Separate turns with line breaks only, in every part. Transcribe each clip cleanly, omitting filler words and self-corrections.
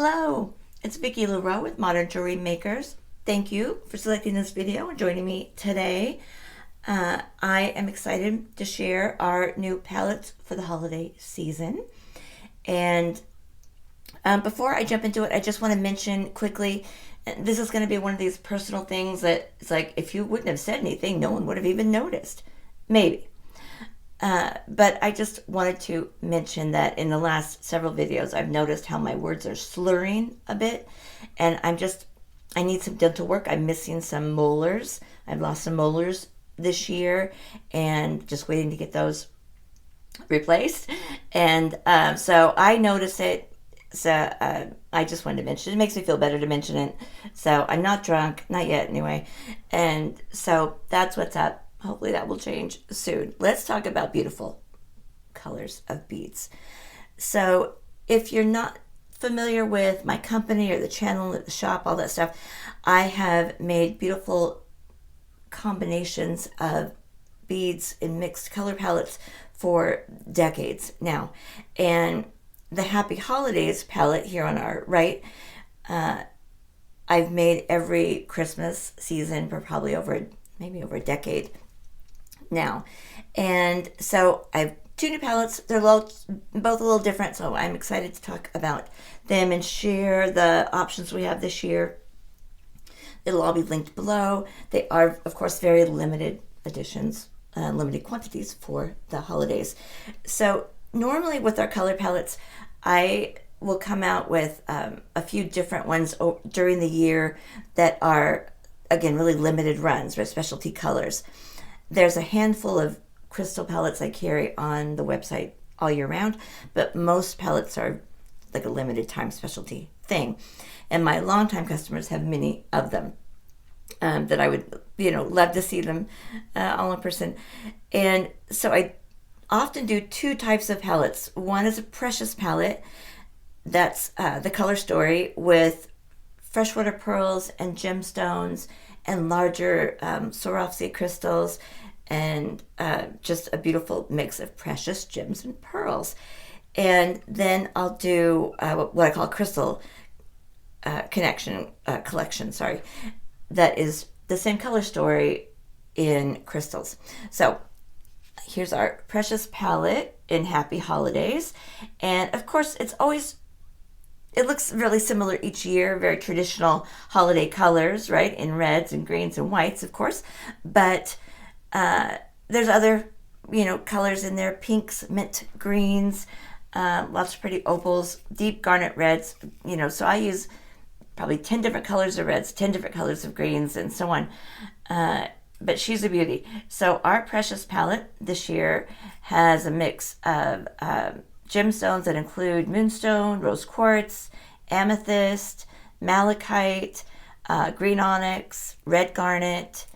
Hello, it's Vicki LaRoe with Modern Jewelry Makers. Thank you for selecting this video and joining me today. I am excited to share our new palettes for the holiday season. And before I jump into it, I just want to mention quickly, this is going to be one of these personal things that it's like if you wouldn't have said anything, no one would have even noticed. Maybe. But I just wanted to mention that in the last several videos, I've noticed how my words are slurring a bit. And I need some dental work. I'm missing some molars. I've lost some molars this year and just waiting to get those replaced. And so I notice it. So I just wanted to mention it. It makes me feel better to mention it. So I'm not drunk, not yet anyway. And so that's what's up. Hopefully that will change soon. Let's talk about beautiful colors of beads. So if you're not familiar with my company or the channel or the shop, all that stuff, I have made beautiful combinations of beads in mixed color palettes for decades now. And the Happy Holidays palette here on our right, I've made every Christmas season for probably maybe over a decade now. And so I have two new palettes. They're both a little different, so I'm excited to talk about them and share the options we have this year. It'll all be linked below. They are, of course, very limited editions, limited quantities for the holidays. So normally with our color palettes, I will come out with a few different ones during the year that are, again, really limited runs or specialty colors. There's a handful of crystal palettes I carry on the website all year round, but most palettes are like a limited time specialty thing. And my longtime customers have many of them that I would, love to see them all in person. And so I often do two types of palettes. One is a precious palette. That's the color story with freshwater pearls and gemstones and larger Swarovski crystals, and just a beautiful mix of precious gems and pearls. And then I'll do what I call a crystal collection, that is the same color story in crystals. So here's our precious palette in Happy Holidays. And of course, it looks really similar each year, very traditional holiday colors, right? In reds and greens and whites, of course. But there's other, colors in there, pinks, mint greens, lots of pretty opals, deep garnet reds, so I use probably 10 different colors of reds, 10 different colors of greens, and so on. But she's a beauty. So our precious palette this year has a mix of gemstones that include moonstone, rose quartz, amethyst, malachite, green onyx, red garnet,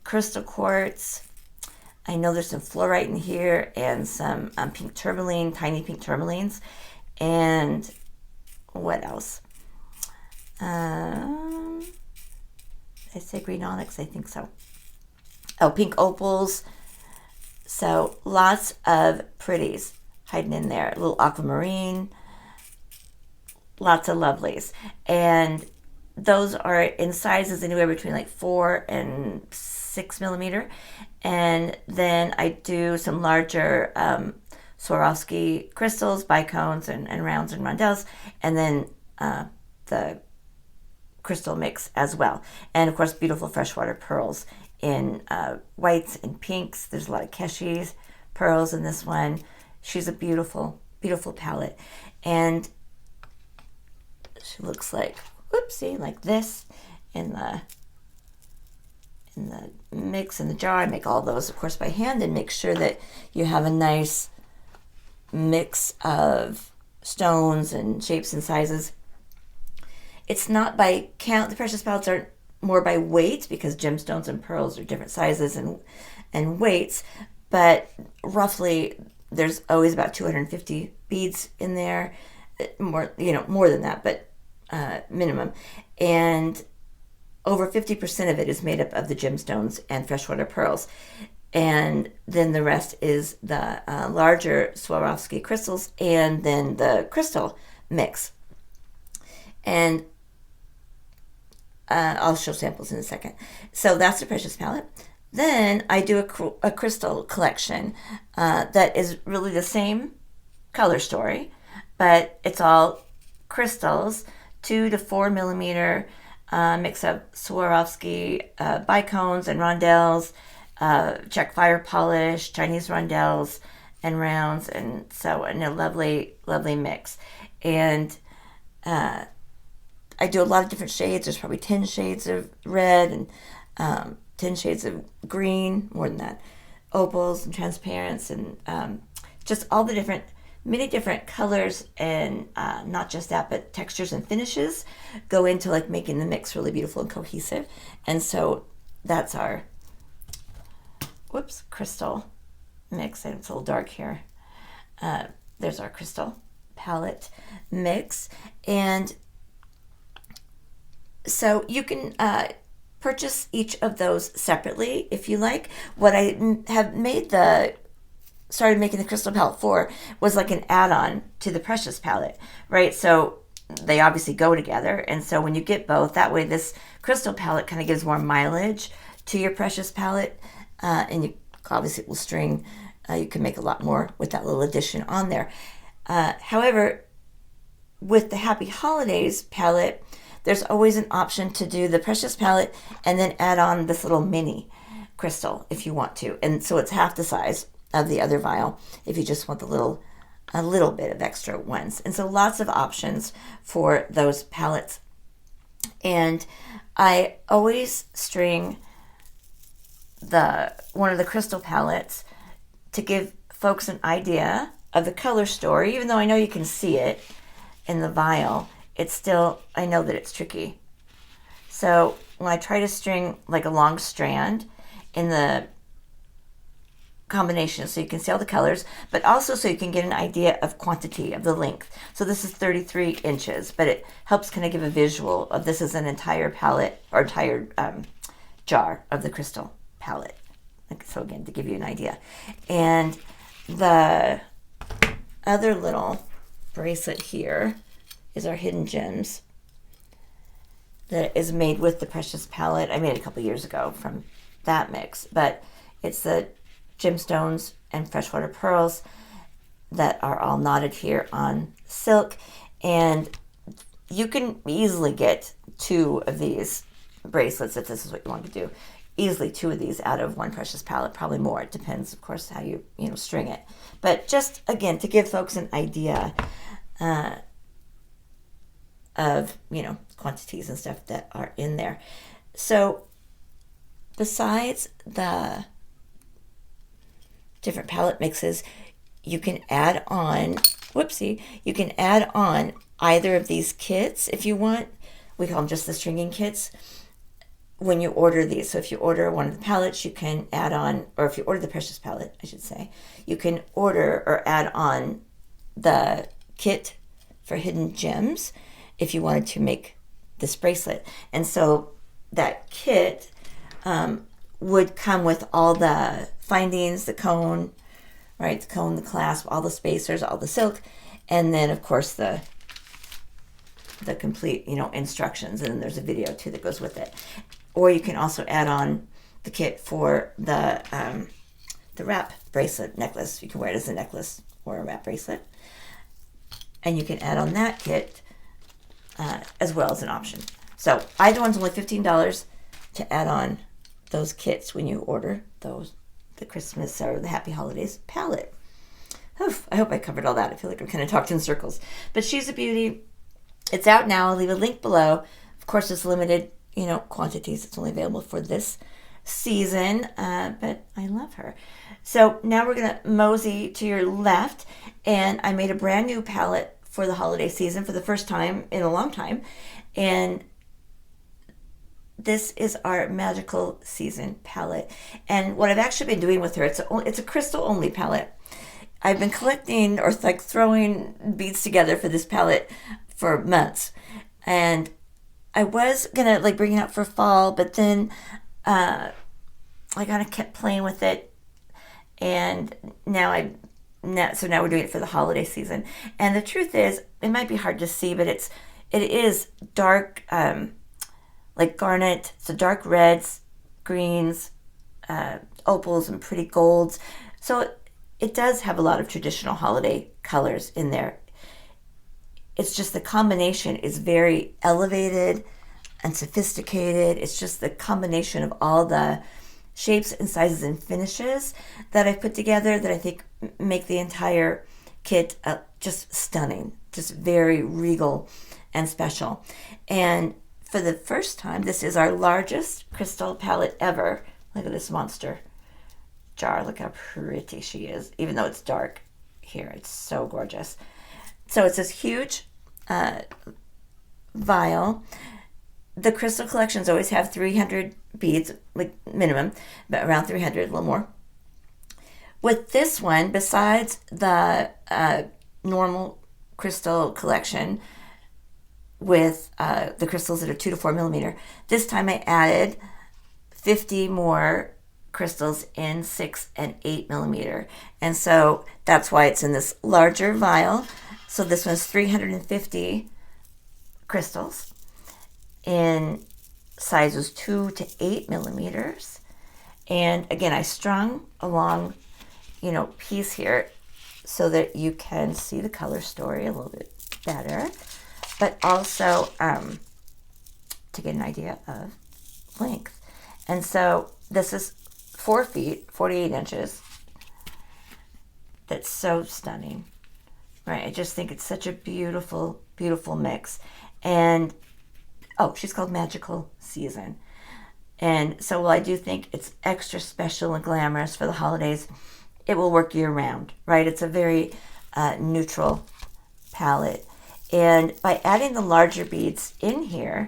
crystal quartz. I know there's some fluorite in here and some pink tourmaline, tiny pink tourmalines. And what else? I say green onyx, I think so. Oh, pink opals. So lots of pretties hiding in there. A little aquamarine. Lots of lovelies. And those are in sizes anywhere between like 4 and 6 millimeter. And then I do some larger Swarovski crystals, bicones, and rounds and rondelles. And then the crystal mix as well. And of course, beautiful freshwater pearls in whites and pinks. There's a lot of Keshi's pearls in this one. She's a beautiful, beautiful palette. And she looks like, whoopsie, like this in the mix in the jar. I make all those, of course, by hand and make sure that you have a nice mix of stones and shapes and sizes. It's not by count. The precious palettes are more by weight because gemstones and pearls are different sizes and weights, but roughly there's always about 250 beads in there, more than that, but minimum. And over 50% of it is made up of the gemstones and freshwater pearls. And then the rest is the larger Swarovski crystals and then the crystal mix. And I'll show samples in a second. So that's the Precious palette. Then I do a crystal collection that is really the same color story, but it's all crystals, 2 to 4 millimeter, mix of Swarovski bicones and rondelles, Czech fire polish, Chinese rondelles and rounds, and so in a lovely, lovely mix. And I do a lot of different shades. There's probably 10 shades of red and 10 shades of green, more than that, opals and transparents, and just all the different, many different colors, and not just that, but textures and finishes go into like making the mix really beautiful and cohesive. And so that's our crystal mix, and it's a little dark here. There's our crystal palette mix. And so you can purchase each of those separately if you like. What I have started making the crystal palette for was like an add-on to the Precious palette, right? So they obviously go together, and so when you get both, that way this crystal palette kind of gives more mileage to your Precious palette, and you obviously will string. You can make a lot more with that little addition on there. However, with the Happy Holidays palette, there's always an option to do the Precious palette and then add on this little mini crystal if you want to. And so it's half the size of the other vial if you just want a little bit of extra ones. And so lots of options for those palettes. And I always string one of the crystal palettes to give folks an idea of the color story. Even though I know you can see it in the vial, it's still, I know that it's tricky. So when I try to string like a long strand in the combination, so you can see all the colors, but also so you can get an idea of quantity of the length. So this is 33 inches, but it helps kind of give a visual of this is an entire palette or entire jar of the crystal palette. So again, to give you an idea. And the other little bracelet here is our Hidden Gems that is made with the Precious palette. I made it a couple years ago from that mix, but it's the Gemstones and freshwater pearls that are all knotted here on silk, and you can easily get 2 of these bracelets if this is what you want to do. Easily 2 of these out of one Precious palette, probably more. It depends, of course, how you string it. But just again to give folks an idea of quantities and stuff that are in there. So besides the different palette mixes, you can add on, you can add on either of these kits if you want. We call them just the stringing kits when you order these. So if you order one of the palettes, you can add on, or if you order the Precious palette, I should say, you can order or add on the kit for Hidden Gems if you wanted to make this bracelet. And so that kit would come with all the findings, the cone, right? The cone, the clasp, all the spacers, all the silk, and then of course the complete, instructions. And then there's a video too that goes with it. Or you can also add on the kit for the wrap bracelet necklace. You can wear it as a necklace or a wrap bracelet. And you can add on that kit as well as an option. So either one's only $15 to add on those kits when you order the Christmas or the Happy Holidays palette. Oof, I hope I covered all that. I feel like I kind of talked in circles. But she's a beauty. It's out now. I'll leave a link below. Of course, it's limited, quantities. It's only available for this season, but I love her. So now we're going to mosey to your left, and I made a brand new palette for the holiday season for the first time in a long time, and this is our Magical Season palette. And what I've actually been doing with her, it's a crystal only palette. I've been collecting or like throwing beads together for this palette for months, and I was gonna like bring it out for fall, but then I kind of kept playing with it, and so now we're doing it for the holiday season. And the truth is, it might be hard to see, but it is dark, like garnet, so dark reds, greens, opals, and pretty golds. So it does have a lot of traditional holiday colors in there. It's just the combination is very elevated and sophisticated. It's just the combination of all the shapes and sizes and finishes that I've put together that I think make the entire kit just stunning, just very regal and special. And for the first time, this is our largest crystal palette ever. Look at this monster jar. Look how pretty she is, even though it's dark here. It's so gorgeous. So it's this huge vial. The crystal collections always have 300 beads, like minimum, but around 300, a little more. With this one, besides the normal crystal collection with the crystals that are 2 to 4 millimeter, this time I added 50 more crystals in 6 and 8 millimeter. And so that's why it's in this larger vial. So this one's 350 crystals in sizes 2 to 8 millimeters. And again, I strung along, piece here so that you can see the color story a little bit better, but also to get an idea of length. And so this is 4 feet, 48 inches. That's so stunning, right? I just think it's such a beautiful, beautiful mix. And she's called Magical Season. And so while I do think it's extra special and glamorous for the holidays, it will work year round, right? It's a very neutral palette. And by adding the larger beads in here,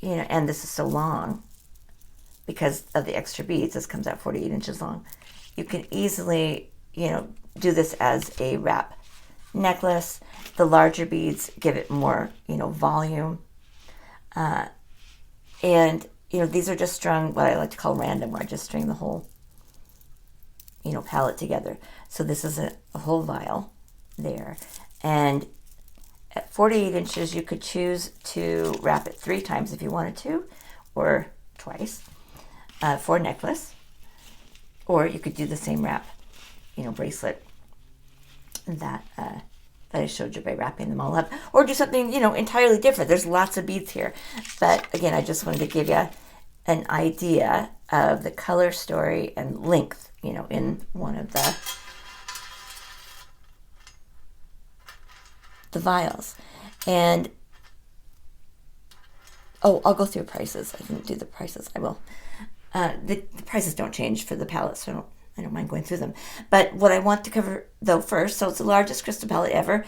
and this is so long because of the extra beads, this comes out 48 inches long, you can easily, do this as a wrap necklace. The larger beads give it more, volume. And, these are just strung, what I like to call random, where I just string the whole, palette together. So this is a whole vial there. And at 48 inches, you could choose to wrap it 3 times if you wanted to, or twice for a necklace. Or you could do the same wrap, bracelet that I showed you by wrapping them all up, or do something, entirely different. There's lots of beads here. But again, I just wanted to give you an idea of the color story and length, in one of the vials. And I'll go through prices. I didn't do the prices. I will. The prices don't change for the palettes, so I don't mind going through them. But what I want to cover, though, first, so it's the largest crystal palette ever.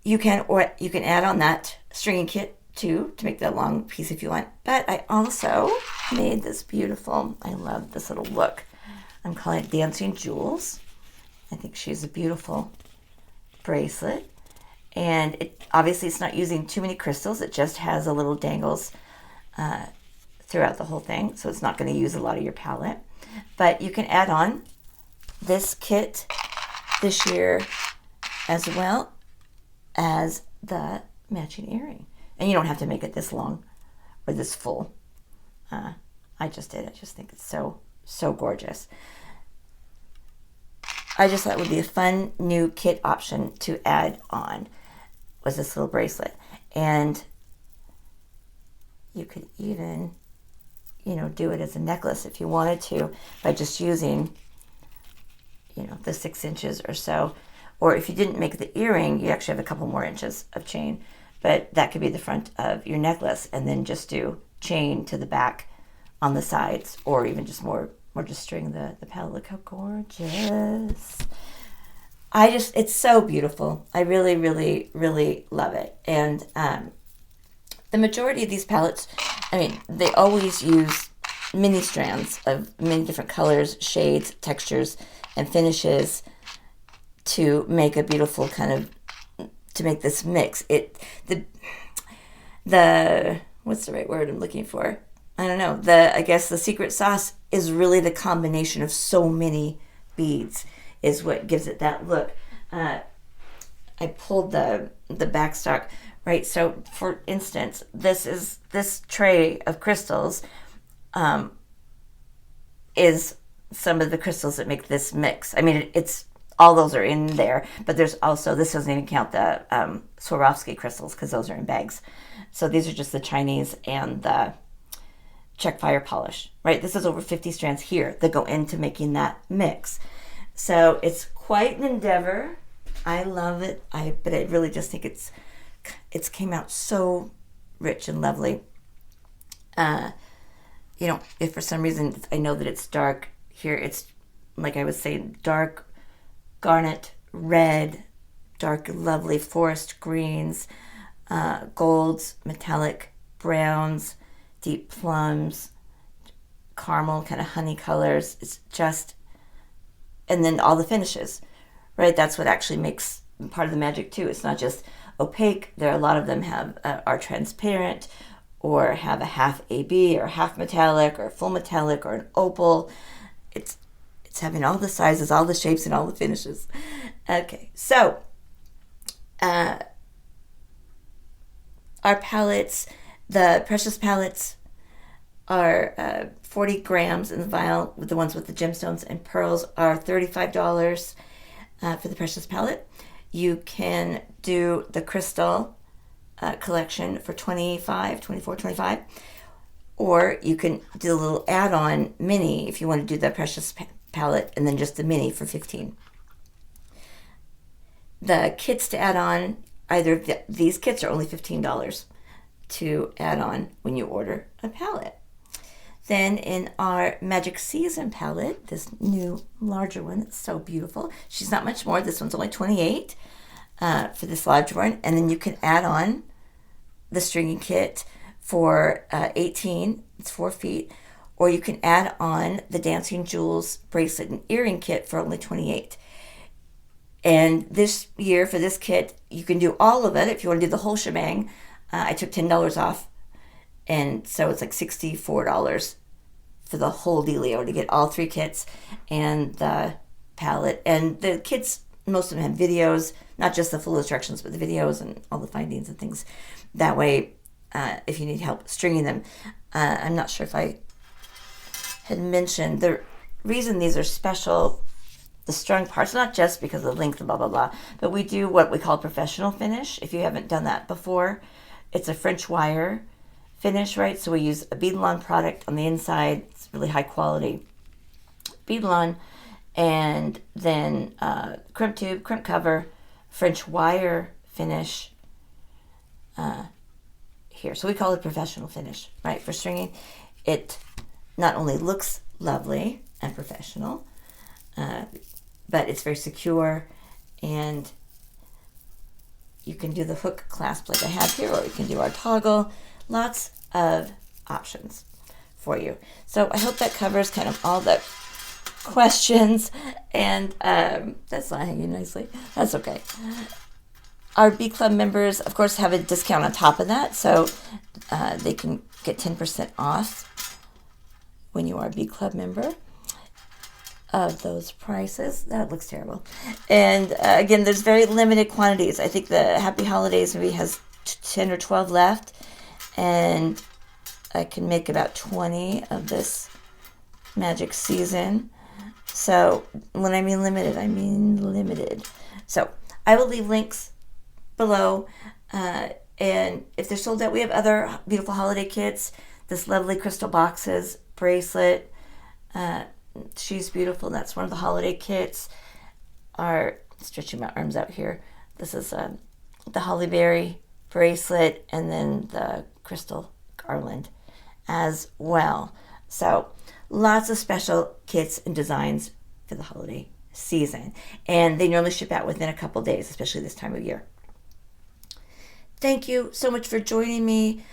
You can add on that stringing kit too to make that long piece if you want. But I also made this beautiful, I love this little look. I'm calling it Dancing Jewels. I think she's a beautiful bracelet. And obviously it's not using too many crystals. It just has a little dangles throughout the whole thing. So it's not going to use a lot of your palette. But you can add on this kit this year as well as the matching earring. And you don't have to make it this long or this full. I just did. I just think it's so, so gorgeous. I just thought it would be a fun new kit option to add on was this little bracelet. And you could even, do it as a necklace if you wanted to by just using, the 6 inches or so. Or if you didn't make the earring, you actually have a couple more inches of chain. But that could be the front of your necklace, and then just do chain to the back on the sides, or even just more just string the palette. Look how gorgeous. It's so beautiful. I really, really, really love it. And the majority of these palettes, they always use mini strands of many different colors, shades, textures, and finishes to make a beautiful to make this mix. What's the right word I'm looking for? I don't know. I guess the secret sauce is really the combination of so many beads is what gives it that look. I pulled the backstock, right? So for instance, this tray of crystals is some of the crystals that make this mix. I mean, it's all those are in there, but there's also, this doesn't even count the Swarovski crystals because those are in bags. So these are just the Chinese and the Czech fire polish, right? This is over 50 strands here that go into making that mix. So it's quite an endeavor. I love it. But I really just think it's came out so rich and lovely. You know, if for some reason I know that it's dark here, it's like I was saying, dark garnet red, dark lovely forest greens, golds, metallic browns, deep plums, caramel, kind of honey colors. It's just, and then all the finishes, right? That's what actually makes part of the magic too. It's not just opaque. There are a lot of them are transparent, or have a half AB or half metallic or full metallic or an opal. It's having all the sizes, all the shapes, and all the finishes. Okay, so our palettes, the precious palettes, are 40 grams in the vial. With the ones with the gemstones and pearls are $35 for the precious palette. You can do the crystal collection for $24, or you can do a little add-on mini if you want to do the precious palette and then just the mini for $15. The kits to add on, either of these kits are only $15 to add on when you order a palette. Then in our Magic Season palette, this new larger one, it's so beautiful. She's not much more. This one's only $28 for this larger one. And then you can add on the stringing kit for $18. It's 4 feet. Or you can add on the Dancing Jewels bracelet and earring kit for only $28. And this year for this kit, you can do all of it. If you want to do the whole shebang, I took $10 off. And so it's like $64 for the whole dealio to get all 3 kits and the palette. And the kits, most of them have videos, not just the full instructions, but the videos and all the findings and things. That way, if you need help stringing them. I'm not sure if I had mentioned the reason these are special, the strung parts, not just because of the length and blah, blah, blah, but we do what we call professional finish. If you haven't done that before, it's a French wire finish, right? So we use a Beadalon product on the inside. It's really high quality Beadalon, and then crimp tube, crimp cover, French wire finish here. So we call it professional finish, right? For stringing, it not only looks lovely and professional, but it's very secure, and you can do the hook clasp like I have here, or you can do our toggle. Lots of options for you. So I hope that covers kind of all the questions, and that's not hanging nicely. That's okay. Our Bead Club members, of course, have a discount on top of that, so they can get 10% off when you are a Bead Club member of those prices. That looks terrible. And again, there's very limited quantities. I think the Happy Holidays maybe has 10 or 12 left, and I can make about 20 of this Magic Season. So when I mean limited, I mean limited. So I will leave links below, and if they're sold out, we have other beautiful holiday kits. This lovely crystal boxes, bracelet, she's beautiful. That's one of the holiday kits. Stretching my arms out here. This is the holly berry bracelet, and then the crystal garland as well. So lots of special kits and designs for the holiday season, and they normally ship out within a couple days, especially this time of year. Thank you so much for joining me.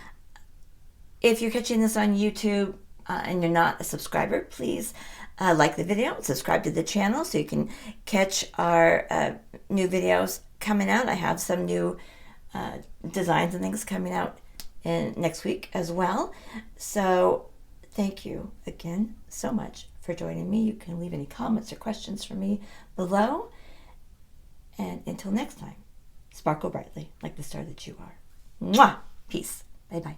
If you're catching this on YouTube and you're not a subscriber, please like the video and subscribe to the channel so you can catch our new videos coming out. I have some new designs and things coming out next week as well. So thank you again so much for joining me. You can leave any comments or questions for me below. And until next time, Sparkle brightly like the star that you are. Mwah! Peace. Bye-bye.